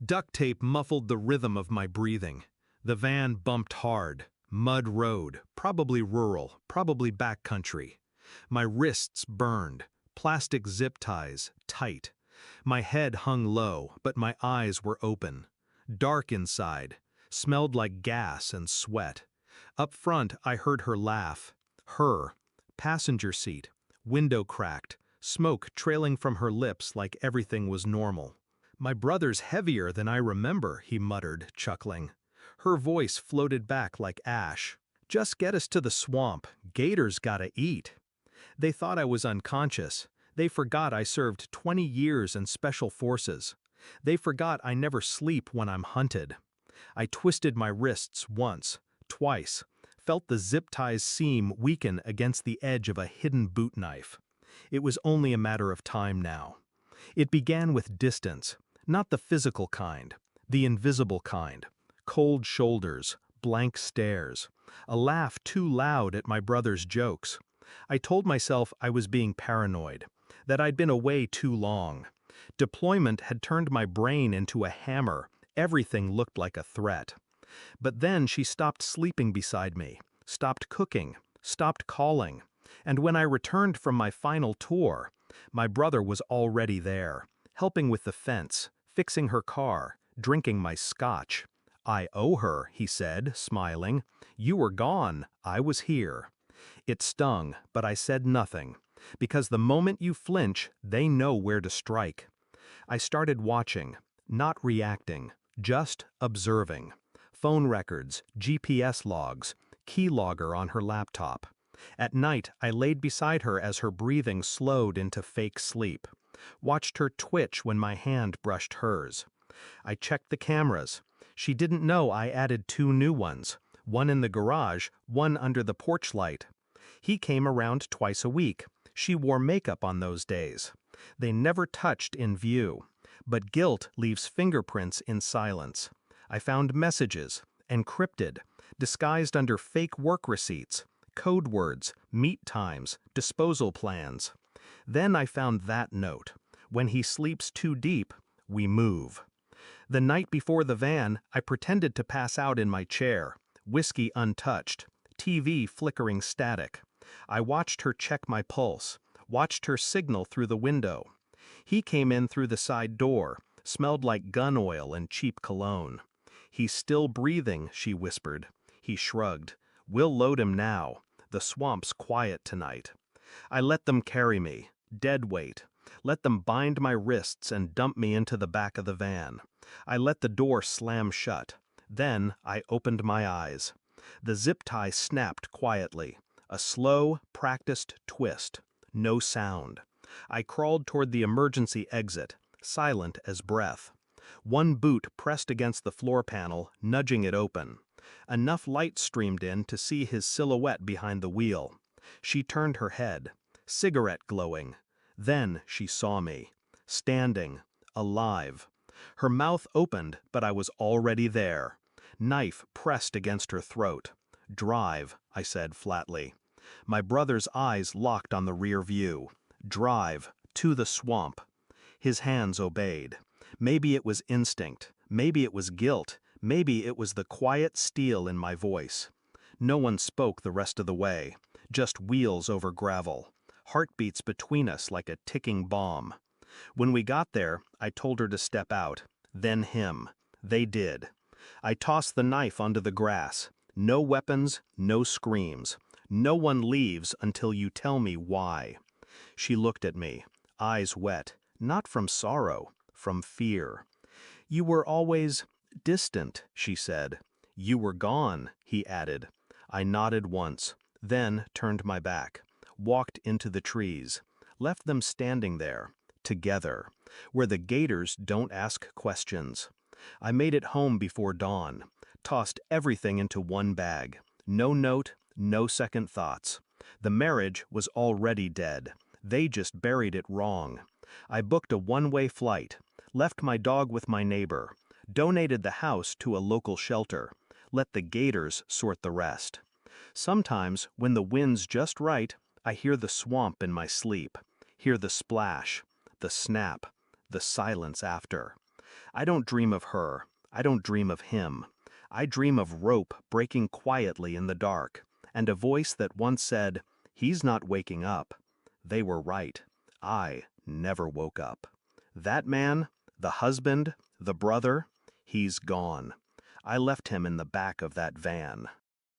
Duct tape muffled the rhythm of my breathing. The van bumped hard. Mud road, probably rural, probably backcountry. My wrists burned. Plastic zip ties, tight. My head hung low, but my eyes were open. Dark inside. Smelled like gas and sweat. Up front, I heard her laugh. Her. Passenger seat. Window cracked. Smoke trailing from her lips like everything was normal. "My brother's heavier than I remember," he muttered, chuckling. Her voice floated back like ash. "Just get us to the swamp. Gators gotta eat." They thought I was unconscious. They forgot I served 20 years in special forces. They forgot I never sleep when I'm hunted. I twisted my wrists once, twice, felt the zip ties seam weaken against the edge of a hidden boot knife. It was only a matter of time now. It began with distance, not the physical kind, the invisible kind. Cold shoulders, blank stares, a laugh too loud at my brother's jokes. I told myself I was being paranoid, that I'd been away too long. Deployment had turned my brain into a hammer. Everything looked like a threat. But then she stopped sleeping beside me, stopped cooking, stopped calling. And when I returned from my final tour, my brother was already there, helping with the fence, fixing her car, drinking my scotch. "I owe her," he said, smiling. "You were gone, I was here." It stung, but I said nothing, because the moment you flinch, they know where to strike. I started watching, not reacting, just observing. Phone records, GPS logs, keylogger on her laptop. At night, I laid beside her as her breathing slowed into fake sleep. Watched her twitch when my hand brushed hers. I checked the cameras. She didn't know I added 2 new ones, one in the garage, one under the porch light. He came around twice a week. She wore makeup on those days. They never touched in view. But guilt leaves fingerprints in silence. I found messages, encrypted, disguised under fake work receipts, code words, meet times, disposal plans. Then I found that note. "When he sleeps too deep, we move." The night before the van, I pretended to pass out in my chair, whiskey untouched, TV flickering static. I watched her check my pulse, watched her signal through the window. He came in through the side door, smelled like gun oil and cheap cologne. "He's still breathing," she whispered. He shrugged. "We'll load him now. The swamp's quiet tonight." I let them carry me, dead weight. Let them bind my wrists and dump me into the back of the van. I let the door slam shut. Then I opened my eyes. The zip tie snapped quietly. A slow, practiced twist. No sound. I crawled toward the emergency exit, silent as breath. One boot pressed against the floor panel, nudging it open. Enough light streamed in to see his silhouette behind the wheel. She turned her head, cigarette glowing. Then she saw me, standing, alive. Her mouth opened, but I was already there. Knife pressed against her throat. "Drive," I said flatly. My brother's eyes locked on the rear view. "Drive, to the swamp." His hands obeyed. Maybe it was instinct, maybe it was guilt, maybe it was the quiet steel in my voice. No one spoke the rest of the way, just wheels over gravel, heartbeats between us like a ticking bomb. When we got there, I told her to step out, then him. They did. I tossed the knife onto the grass. No weapons, no screams. No one leaves until you tell me why. She looked at me, eyes wet, not from sorrow, from fear. "You were always distant," she said. "You were gone," he added. I nodded once, then turned my back, walked into the trees, left them standing there, together, where the gators don't ask questions. I made it home before dawn, tossed everything into one bag. No note, no second thoughts. The marriage was already dead. They just buried it wrong. I booked a one-way flight, left my dog with my neighbor, donated the house to a local shelter, let the gators sort the rest. Sometimes, when the wind's just right, I hear the swamp in my sleep, hear the splash, the snap, the silence after. I don't dream of her. I don't dream of him. I dream of rope breaking quietly in the dark, and a voice that once said, "He's not waking up." They were right. I never woke up. That man, the husband, the brother, he's gone. I left him in the back of that van.